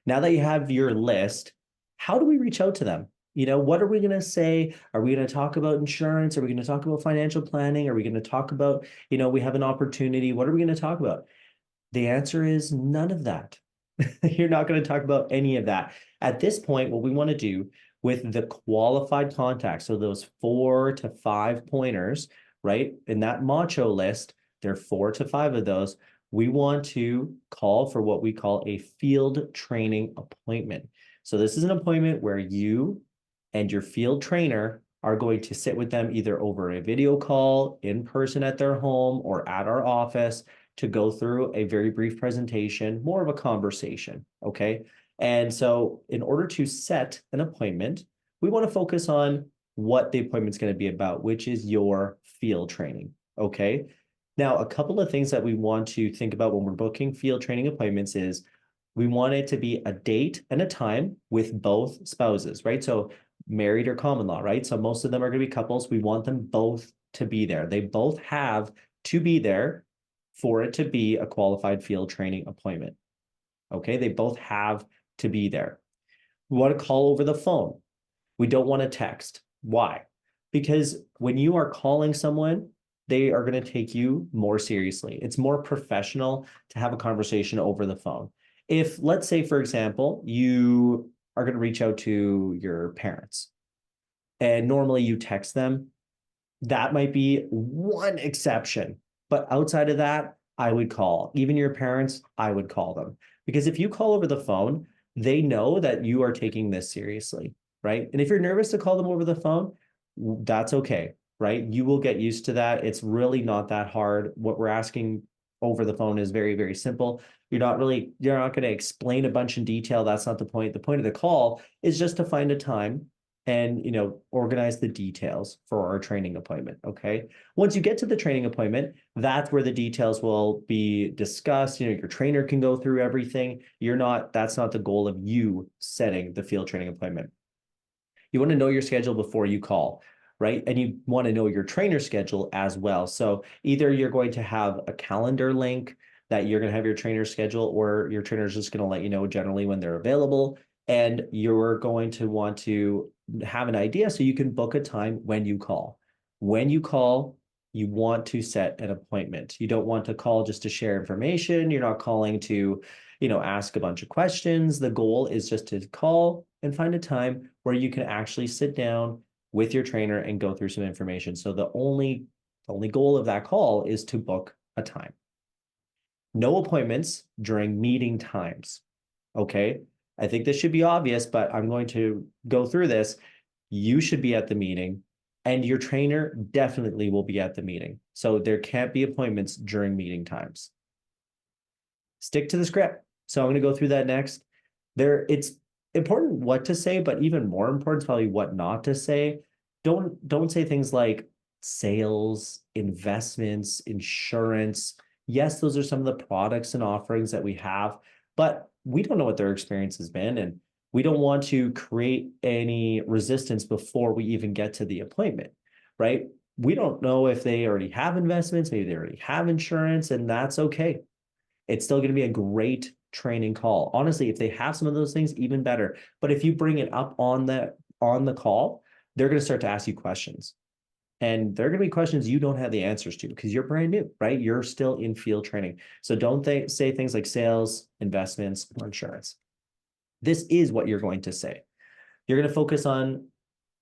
Now that you have your list, how do we reach out to them? What are we going to say? Are we going to talk about insurance? Are we going to talk about financial planning? Are we going to talk about, we have an opportunity? What are we going to talk about? The answer is none of that. You're not going to talk about any of that. At this point, what we want to do with the qualified contacts, so those 4 to 5 pointers, right? In that macho list, there are 4 to 5 of those. We want to call for what we call a field training appointment. So this is an appointment where you and your field trainer are going to sit with them either over a video call, in person at their home, or at our office to go through a very brief presentation, more of a conversation, okay? And so in order to set an appointment, we want to focus on what the appointment's going to be about, which is your field training, okay? Now, a couple of things that we want to think about when we're booking field training appointments is we want it to be a date and a time with both spouses, right? So married or common law, right? So most of them are going to be couples. We want them both to be there. They both have to be there for it to be a qualified field training appointment. Okay, they both have to be there. We want to call over the phone. We don't want to text. Why? Because when you are calling someone, they are going to take you more seriously. It's more professional to have a conversation over the phone. If, let's say, for example, you are going to reach out to your parents and normally you text them, that might be one exception. But outside of that, I would call. Even your parents, I would call them. Because if you call over the phone, they know that you are taking this seriously, right? And if you're nervous to call them over the phone, that's okay, right? You will get used to that. It's really not that hard. What we're asking over the phone is very, very simple. You're not going to explain a bunch in detail. That's not the point. The point of the call is just to find a time and organize the details for our training appointment. Okay. Once you get to the training appointment, that's where the details will be discussed. Your trainer can go through everything. That's not the goal of you setting the field training appointment. You want to know your schedule before you call, right? And you want to know your trainer schedule as well. So either you're going to have a calendar link that you're going to have your trainer schedule, or your trainer is just going to let you know generally when they're available. And you're going to want to have an idea so you can book a time when you call. When you call, you want to set an appointment. You don't want to call just to share information. You're not calling to, ask a bunch of questions. The goal is just to call and find a time where you can actually sit down with your trainer and go through some information. So the only goal of that call is to book a time. No appointments during meeting times. Okay. I think this should be obvious, but I'm going to go through this. You should be at the meeting, and your trainer definitely will be at the meeting. So there can't be appointments during meeting times. Stick to the script. So I'm going to go through that next. It's important what to say, but even more important is probably what not to say. Don't say things like sales, investments, insurance. Yes, those are some of the products and offerings that we have, but we don't know what their experience has been, and we don't want to create any resistance before we even get to the appointment, right? We don't know if they already have investments, maybe they already have insurance, and that's okay. It's still going to be a great training call. Honestly, if they have some of those things, even better. But if you bring it up on the call, they're going to start to ask you questions. And they're going to be questions you don't have the answers to because you're brand new, right? You're still in field training. So don't say things like sales, investments, or insurance. This is what you're going to say. You're going to focus on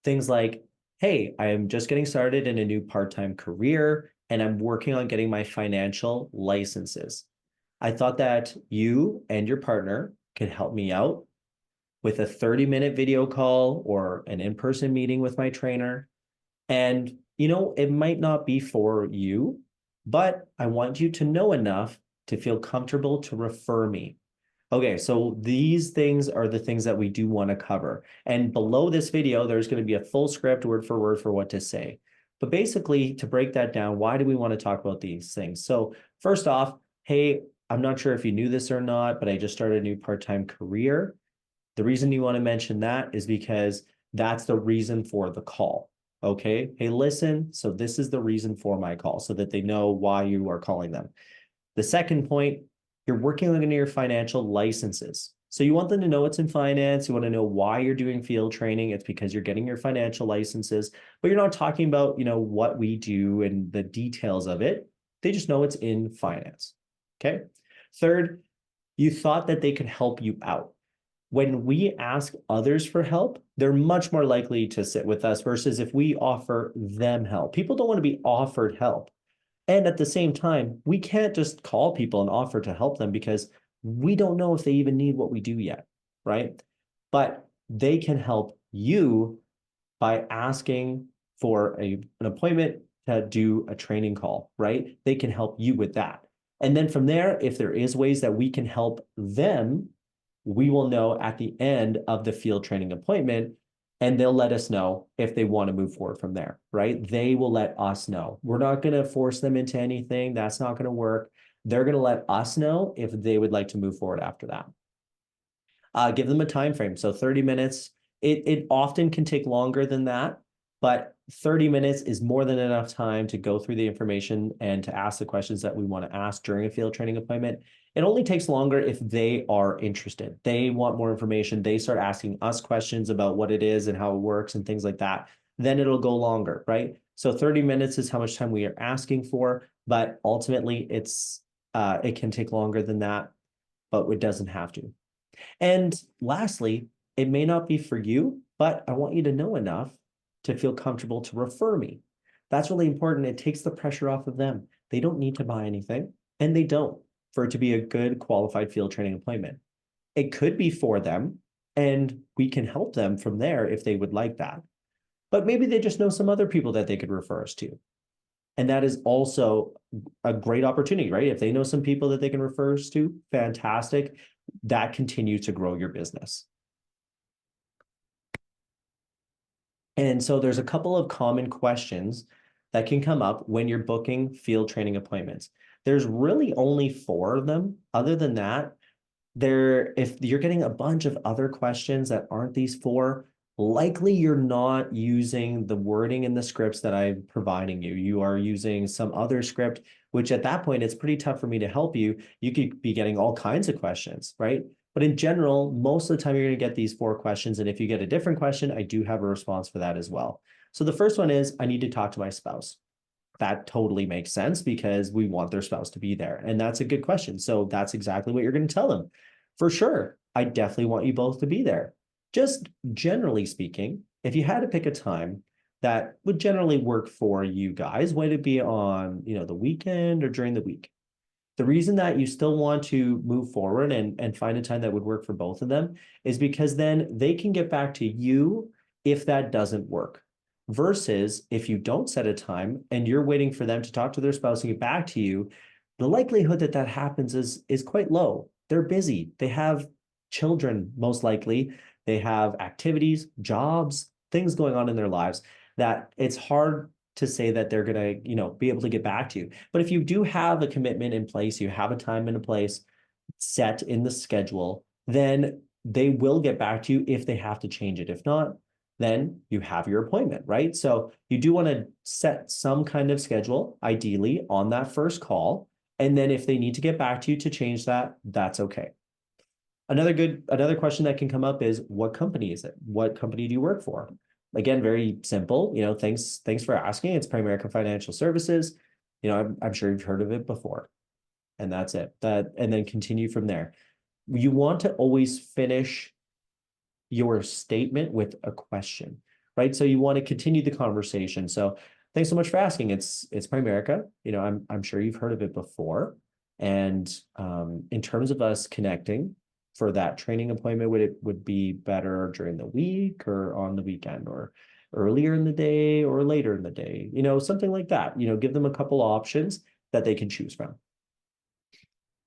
things like, hey, I am just getting started in a new part-time career, and I'm working on getting my financial licenses. I thought that you and your partner could help me out with a 30-minute video call or an in-person meeting with my trainer. And, it might not be for you, but I want you to know enough to feel comfortable to refer me. Okay, so these things are the things that we do want to cover. And below this video, there's going to be a full script word for what to say. But basically, to break that down, why do we want to talk about these things? So first off, hey, I'm not sure if you knew this or not, but I just started a new part-time career. The reason you want to mention that is because that's the reason for the call. Okay. Hey, listen. So this is the reason for my call so that they know why you are calling them. The second point, you're working on your financial licenses. So you want them to know it's in finance. You want to know why you're doing field training. It's because you're getting your financial licenses, but you're not talking about, what we do and the details of it. They just know it's in finance. Okay. Third, you thought that they could help you out. When we ask others for help, they're much more likely to sit with us versus if we offer them help. People don't want to be offered help. And at the same time, we can't just call people and offer to help them because we don't know if they even need what we do yet, right? But they can help you by asking for an appointment to do a training call, right? They can help you with that. And then from there, if there is ways that we can help them, we will know at the end of the field training appointment, and they'll let us know if they want to move forward from there, right? They will let us know. We're not going to force them into anything. That's not going to work. They're going to let us know if they would like to move forward after that. Give them a time frame. So 30 minutes. It often can take longer than that, but 30 minutes is more than enough time to go through the information and to ask the questions that we want to ask during a field training appointment. It only takes longer if they are interested. They want more information. They start asking us questions about what it is and how it works and things like that. Then it'll go longer, right? So 30 minutes is how much time we are asking for, but ultimately it can take longer than that, but it doesn't have to. And lastly, it may not be for you, but I want you to know enough to feel comfortable to refer me. That's really important. It takes the pressure off of them. They don't need to buy anything, and they don't, for it to be a good qualified field training appointment. It could be for them, and we can help them from there if they would like that. But maybe they just know some other people that they could refer us to. And that is also a great opportunity, right? If they know some people that they can refer us to, fantastic. That continues to grow your business. And so there's a couple of common questions that can come up when you're booking field training appointments. There's really only 4 of them. Other than that, if you're getting a bunch of other questions that aren't these 4, likely you're not using the wording in the scripts that I'm providing you. You are using some other script, which at that point, it's pretty tough for me to help you. You could be getting all kinds of questions, right? But in general, most of the time you're going to get these 4 questions. And if you get a different question, I do have a response for that as well. So the first one is, I need to talk to my spouse. That totally makes sense because we want their spouse to be there. And that's a good question. So that's exactly what you're going to tell them. For sure, I definitely want you both to be there. Just generally speaking, if you had to pick a time that would generally work for you guys, would it be on, the weekend or during the week? The reason that you still want to move forward and find a time that would work for both of them is because then they can get back to you if that doesn't work. Versus if you don't set a time and you're waiting for them to talk to their spouse and get back to you, the likelihood that that happens is quite low. They're busy. They have children, most likely. They have activities, jobs, things going on in their lives that it's hard to say that they're going to, be able to get back to you. But if you do have a commitment in place, you have a time and a place set in the schedule, then they will get back to you if they have to change it. If not, then you have your appointment, right? So you do want to set some kind of schedule, ideally on that first call. And then if they need to get back to you to change that, that's okay. Another question that can come up is, what company is it? What company do you work for? Again, very simple, thanks for asking. It's Primerica Financial Services. I'm sure you've heard of it before. And that's it. And then continue from there. You want to always finish your statement with a question, right? So you want to continue the conversation. So thanks so much for asking. It's Primerica. I'm sure you've heard of it before. And in terms of us connecting for that training appointment, would be better during the week or on the weekend or earlier in the day or later in the day, something like that. Give them a couple options that they can choose from.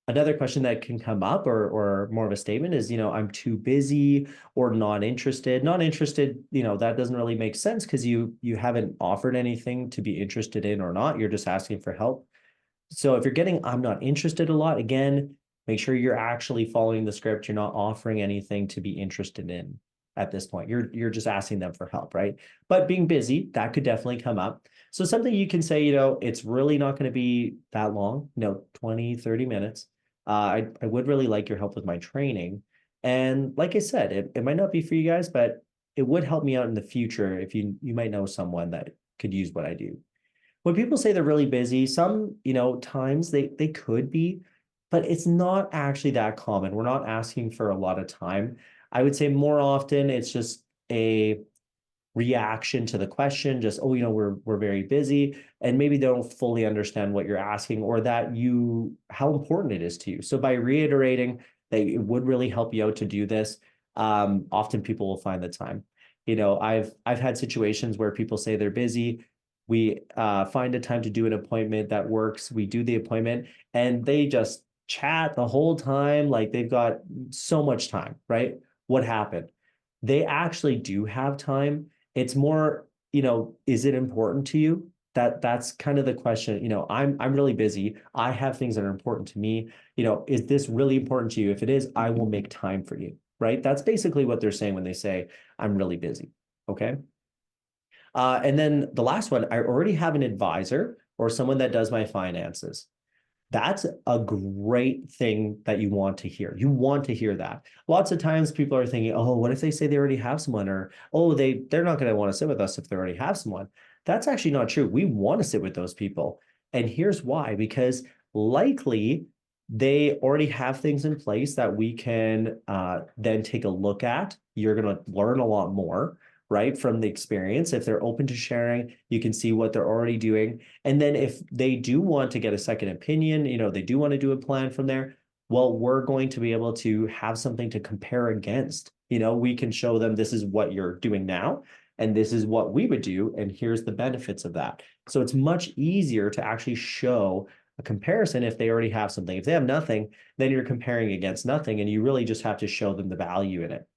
Another question that can come up or more of a statement is, I'm too busy or not interested. Not interested, that doesn't really make sense because you haven't offered anything to be interested in or not. You're just asking for help. So if you're getting, I'm not interested a lot, again, make sure you're actually following the script. You're not offering anything to be interested in at this point. You're just asking them for help, right? But being busy, that could definitely come up. So something you can say, it's really not going to be that long, 20, 30 minutes. I would really like your help with my training. And like I said, it might not be for you guys, but it would help me out in the future if you might know someone that could use what I do. When people say they're really busy, some, times they could be, but it's not actually that common. We're not asking for a lot of time. I would say more often it's just a reaction to the question, just, oh, we're very busy, and maybe they don't fully understand what you're asking or that how important it is to you. So by reiterating that it would really help you out to do this, often people will find the time. I've had situations where people say they're busy. We find a time to do an appointment that works. We do the appointment and they just chat the whole time, like they've got so much time, right? What happened? They actually do have time. It's more, is it important to you? That's kind of the question. I'm really busy. I have things that are important to me. Is this really important to you? If it is, I will make time for you, right? That's basically what they're saying when they say, I'm really busy. Okay. And then the last one, I already have an advisor or someone that does my finances. That's a great thing that you want to hear. You want to hear that. Lots of times people are thinking, oh, what if they say they already have someone? Or, oh, they're not going to want to sit with us if they already have someone. That's actually not true. We want to sit with those people. And here's why, because likely they already have things in place that we can then take a look at. You're going to learn a lot more, right, from the experience. If they're open to sharing, you can see what they're already doing. And then if they do want to get a second opinion, they do want to do a plan from there, well, we're going to be able to have something to compare against. We can show them this is what you're doing now, and this is what we would do, and here's the benefits of that. So it's much easier to actually show a comparison if they already have something. If they have nothing, then you're comparing against nothing, and you really just have to show them the value in it.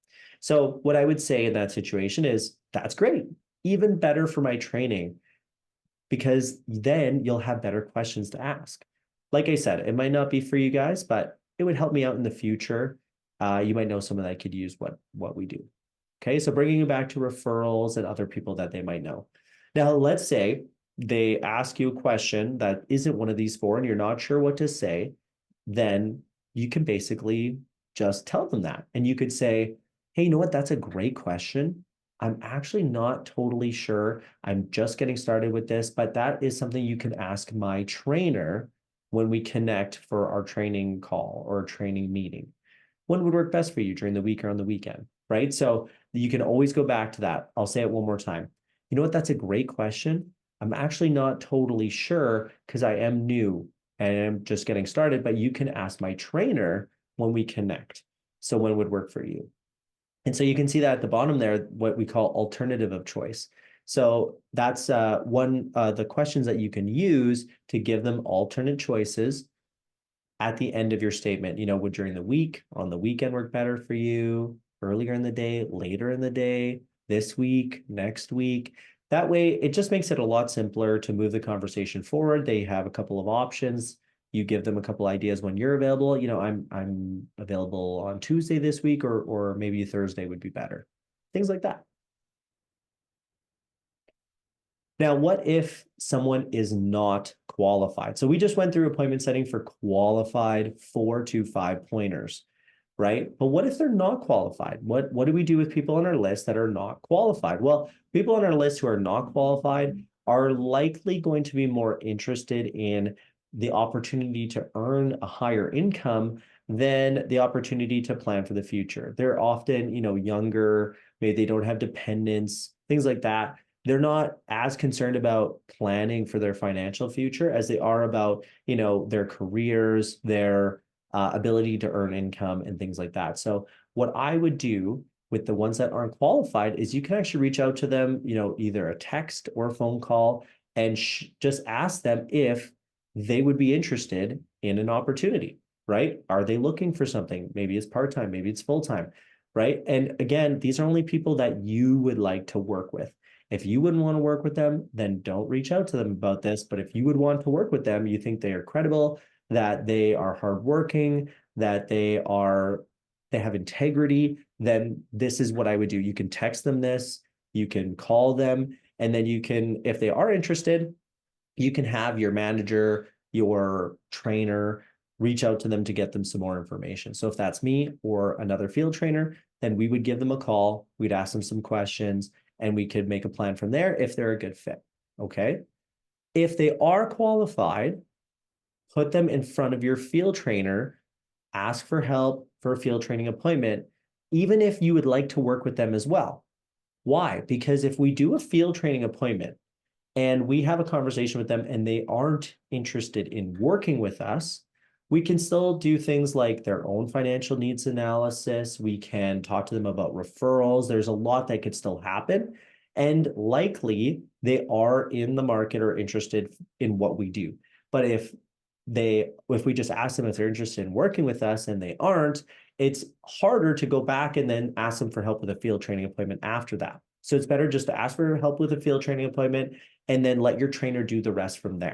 So what I would say in that situation is that's great, even better for my training, because then you'll have better questions to ask. Like I said, it might not be for you guys, but it would help me out in the future. You might know someone that could use what we do. Okay, so bringing it back to referrals and other people that they might know. Now, let's say they ask you a question that isn't one of these four and you're not sure what to say, then you can basically just tell them that. And you could say, hey, you know what? That's a great question. I'm actually not totally sure. I'm just getting started with this, but that is something you can ask my trainer when we connect for our training call or training meeting. When would work best for you during the week or on the weekend, right? So you can always go back to that. I'll say it one more time. You know what? That's a great question. I'm actually not totally sure because I am new and I'm just getting started, but you can ask my trainer when we connect. So when would work for you? And so you can see that at the bottom there, what we call alternative of choice. So that's one the questions that you can use to give them alternate choices at the end of your statement. Would during the week, on the weekend work better for you, earlier in the day, later in the day, this week, next week. That way, it just makes it a lot simpler to move the conversation forward. They have a couple of options. You give them a couple ideas when you're available. I'm available on Tuesday this week, or maybe Thursday would be better. Things like that. Now, what if someone is not qualified? So we just went through appointment setting for qualified 4 to 5 pointers, right? But what if they're not qualified? What do we do with people on our list that are not qualified? Well, people on our list who are not qualified are likely going to be more interested in the opportunity to earn a higher income than the opportunity to plan for the future. They're often, younger, maybe they don't have dependents, things like that. They're not as concerned about planning for their financial future as they are about, their careers, their ability to earn income and things like that. So what I would do with the ones that aren't qualified is you can actually reach out to them, either a text or a phone call, and just ask them if they would be interested in an opportunity, right? Are they looking for something? Maybe it's part-time, maybe it's full-time, right? And again, these are only people that you would like to work with. If you wouldn't want to work with them, then don't reach out to them about this. But if you would want to work with them, you think they are credible, that they are hardworking, that they have integrity, then this is what I would do. You can text them this, you can call them, and then you can, if they are interested, you can have your manager, your trainer, reach out to them to get them some more information. So if that's me or another field trainer, then we would give them a call, we'd ask them some questions, and we could make a plan from there if they're a good fit. Okay. If they are qualified, put them in front of your field trainer, ask for help for a field training appointment, even if you would like to work with them as well. Why? Because if we do a field training appointment and we have a conversation with them and they aren't interested in working with us, we can still do things like their own financial needs analysis. We can talk to them about referrals. There's a lot that could still happen. And likely they are in the market or interested in what we do. But if we just ask them if they're interested in working with us and they aren't, it's harder to go back and then ask them for help with a field training appointment after that. So it's better just to ask for help with a field training appointment and then let your trainer do the rest from there.